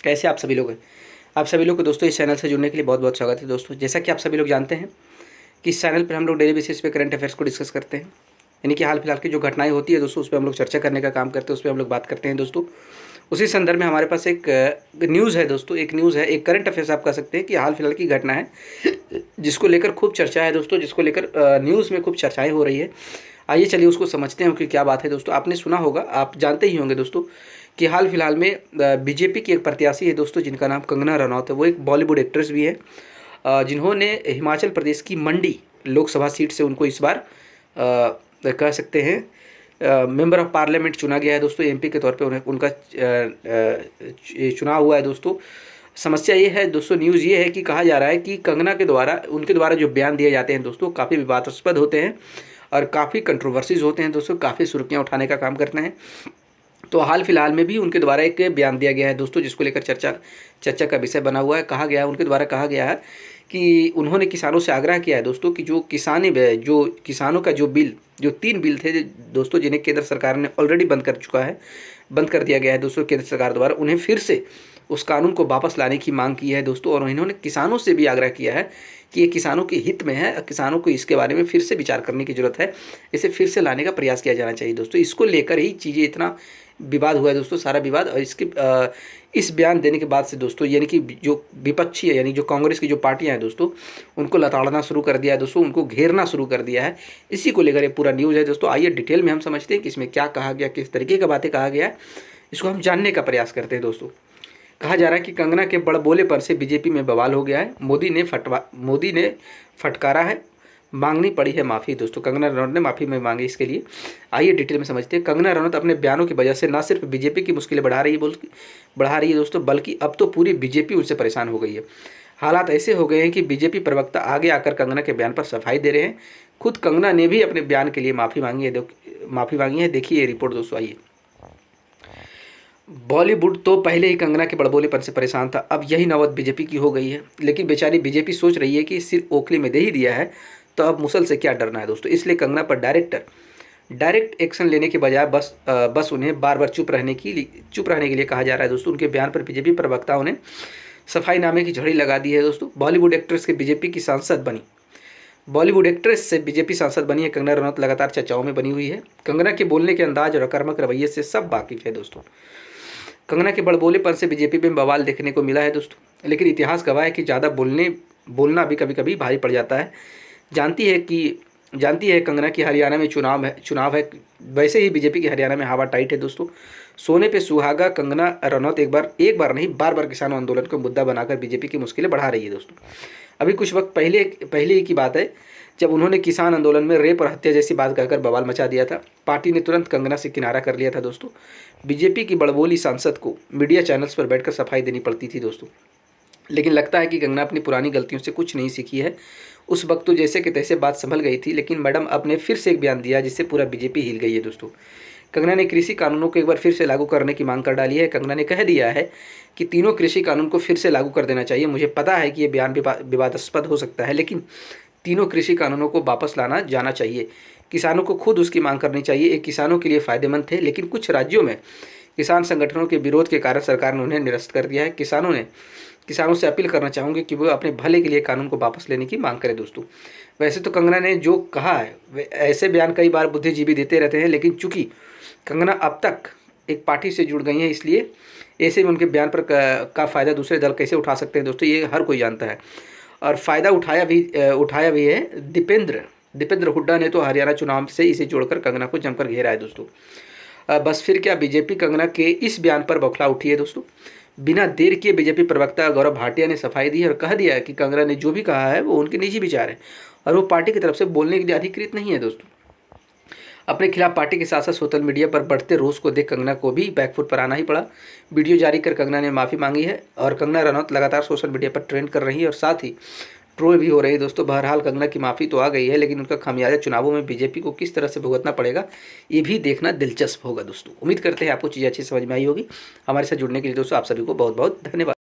कैसे आप सभी लोग हैं? आप सभी लोग को दोस्तों इस चैनल से जुड़ने के लिए बहुत बहुत स्वागत है दोस्तों। जैसा कि आप सभी लोग जानते हैं कि इस चैनल पर हम लोग डेली बेसिस पे करंट अफेयर्स को डिस्कस करते हैं, यानी कि हाल फिलहाल की जो घटनाएं होती है दोस्तों उस पर हम लोग चर्चा करने का काम करते हैं, उस पर हम लोग बात करते हैं दोस्तों। उसी संदर्भ में हमारे पास एक न्यूज़ है दोस्तों, एक न्यूज़ है, एक करंट अफेयर्स आप कह सकते हैं कि हाल फिलहाल की घटना है जिसको लेकर खूब चर्चा है दोस्तों, जिसको लेकर न्यूज़ में खूब चर्चाएँ हो रही है। आइए चलिए उसको समझते हैं कि क्या बात है दोस्तों। आपने सुना होगा, आप जानते ही होंगे दोस्तों कि हाल फिलहाल में बीजेपी की एक प्रत्याशी है दोस्तों जिनका नाम कंगना रनौत है। वो एक बॉलीवुड एक्ट्रेस भी है, जिन्होंने हिमाचल प्रदेश की मंडी लोकसभा सीट से उनको इस बार कह सकते हैं मेंबर ऑफ पार्लियामेंट चुना गया है दोस्तों। एमपी के तौर पे उन्हें उनका चुनाव हुआ है दोस्तों। समस्या ये है दोस्तों, न्यूज़ ये है कि कहा जा रहा है कि कंगना के द्वारा, उनके द्वारा जो बयान दिए जाते हैं दोस्तों काफ़ी विवादास्पद होते हैं और काफ़ी कंट्रोवर्सीज होते हैं दोस्तों, काफ़ी सुर्खियाँ उठाने का काम करते हैं। तो हाल फिलहाल में भी उनके द्वारा एक बयान दिया गया है दोस्तों जिसको लेकर चर्चा का विषय बना हुआ है। कहा गया है, उनके द्वारा कहा गया है कि उन्होंने किसानों से आग्रह किया है दोस्तों कि जो किसानों का जो 3 बिल थे दोस्तों, जिन्हें केंद्र सरकार ने ऑलरेडी बंद कर दिया गया है दोस्तों केंद्र सरकार द्वारा, उन्हें फिर से उस कानून को वापस लाने की मांग की है दोस्तों। और इन्होंने किसानों से भी आग्रह किया है कि ये किसानों के हित में है, किसानों को इसके बारे में फिर से विचार करने की ज़रूरत है, इसे फिर से लाने का प्रयास किया जाना चाहिए दोस्तों। इसको लेकर ही चीज़ें इतना विवाद हुआ है दोस्तों, सारा विवाद। और इस बयान देने के बाद से दोस्तों, यानी कि जो विपक्षी है, यानी जो कांग्रेस की जो पार्टियां हैं दोस्तों, उनको लताड़ना शुरू कर दिया है दोस्तों, उनको घेरना शुरू कर दिया है। इसी को लेकर ये पूरा न्यूज़ है दोस्तों। आइए डिटेल में हम समझते हैं कि इसमें क्या कहा गया, किस तरीके का बातें कहा गया है, इसको हम जानने का प्रयास करते हैं दोस्तों। कहा जा रहा है कि कंगना के बड़बोलेपन से बीजेपी में बवाल हो गया है। मोदी ने फटकारा है, मांगनी पड़ी है माफ़ी दोस्तों। कंगना रनौत ने माफ़ी में मांगी इसके लिए। आइए डिटेल में समझते हैं। कंगना रनौत अपने बयानों की वजह से न सिर्फ बीजेपी की मुश्किलें बढ़ा रही है दोस्तों, बल्कि अब तो पूरी बीजेपी उनसे परेशान हो गई है। हालात ऐसे हो गए हैं कि बीजेपी प्रवक्ता आगे आकर कंगना के बयान पर सफाई दे रहे हैं। खुद कंगना ने भी अपने बयान के लिए माफ़ी मांगी है। देखिए ये रिपोर्ट दोस्तों। आइए, बॉलीवुड तो पहले ही कंगना के बड़बोलेपन से परेशान था, अब यही नौबत बीजेपी की हो गई है। लेकिन बेचारी बीजेपी सोच रही है कि सिर ओखली में दे ही दिया है तो अब मुसल से क्या डरना है दोस्तों। इसलिए कंगना पर डायरेक्ट एक्शन लेने के बजाय बस उन्हें बार बार चुप रहने के लिए कहा जा रहा है दोस्तों। उनके बयान पर बीजेपी प्रवक्ताओं ने सफाईनामे की झड़ी लगा दी है दोस्तों। बॉलीवुड एक्ट्रेस से बीजेपी सांसद बनी है कंगना रनौत, लगातार चर्चाओं में बनी हुई है। कंगना के बोलने के अंदाज और आक्रामक रवैये से सब वाकिफ है दोस्तों। कंगना के बड़बोलेपन से बीजेपी में बवाल देखने को मिला है दोस्तों, लेकिन इतिहास गवाह है कि ज़्यादा बोलना भी कभी कभी भारी पड़ जाता है। जानती है कंगना की हरियाणा में चुनाव है। वैसे ही बीजेपी की हरियाणा में हवा टाइट है दोस्तों। सोने पे सुहागा कंगना रनौत एक बार नहीं बार किसानों आंदोलन को मुद्दा बनाकर बीजेपी की मुश्किलें बढ़ा रही है दोस्तों। अभी कुछ वक्त पहले ही की बात है जब उन्होंने किसान आंदोलन में रेप और हत्या जैसी बात कहकर बवाल मचा दिया था। पार्टी ने तुरंत कंगना से किनारा कर लिया था दोस्तों। बीजेपी की बड़बोली सांसद को मीडिया चैनल्स पर बैठकर सफाई देनी पड़ती थी दोस्तों। लेकिन लगता है कि कंगना अपनी पुरानी गलतियों से कुछ नहीं सीखी है। उस वक्त तो जैसे कि तैसे बात संभल गई थी, लेकिन मैडम अब ने फिर से एक बयान दिया जिससे पूरा बीजेपी हिल गई है दोस्तों। कंगना ने कृषि कानूनों को एक बार फिर से लागू करने की मांग कर डाली है। कंगना ने कह दिया है कि तीनों कृषि कानून को फिर से लागू कर देना चाहिए। मुझे पता है कि ये बयान विवादास्पद हो सकता है, लेकिन तीनों कृषि कानूनों को वापस लाना जाना चाहिए। किसानों को खुद उसकी मांग करनी चाहिए। एक किसानों के लिए फ़ायदेमंद थे, लेकिन कुछ राज्यों में किसान संगठनों के विरोध के कारण सरकार ने उन्हें निरस्त कर दिया है। किसानों से अपील करना चाहूँगी कि वो अपने भले के लिए कानून को वापस लेने की मांग करें दोस्तों। वैसे तो कंगना ने जो कहा है, ऐसे बयान कई बार बुद्धिजीवी देते रहते हैं, लेकिन चूंकि कंगना अब तक एक पार्टी से जुड़ गई हैं, इसलिए ऐसे में उनके बयान पर का फ़ायदा दूसरे दल कैसे उठा सकते हैं दोस्तों, ये हर कोई जानता है। और फ़ायदा उठाया भी है। दीपेंद्र हुड्डा ने तो हरियाणा चुनाव से इसे जोड़कर कंगना को जमकर घेरा है दोस्तों। बस फिर क्या, बीजेपी कंगना के इस बयान पर बौखला उठी है दोस्तों। बिना देर किए बीजेपी प्रवक्ता गौरव भाटिया ने सफाई दी और कह दिया है कि कंगना ने जो भी कहा है वो उनके निजी विचार है और वो पार्टी की तरफ से बोलने के लिए अधिकृत नहीं है दोस्तों। अपने खिलाफ पार्टी के साथ साथ सोशल मीडिया पर बढ़ते रोष को देख कंगना को भी बैकफुट पर आना ही पड़ा। वीडियो जारी कर कंगना ने माफ़ी मांगी है और कंगना रनौत लगातार सोशल मीडिया पर ट्रेंड कर रही है और साथ ही ट्रोल भी हो रही है दोस्तों। बहरहाल कंगना की माफ़ी तो आ गई है, लेकिन उनका खामियाजा चुनावों में बीजेपी को किस तरह से भुगतना पड़ेगा ये भी देखना दिलचस्प होगा दोस्तों। उम्मीद करते हैं आपको चीज़ें अच्छी समझ में आई होगी। हमारे साथ जुड़ने के लिए दोस्तों आप सभी को बहुत बहुत धन्यवाद।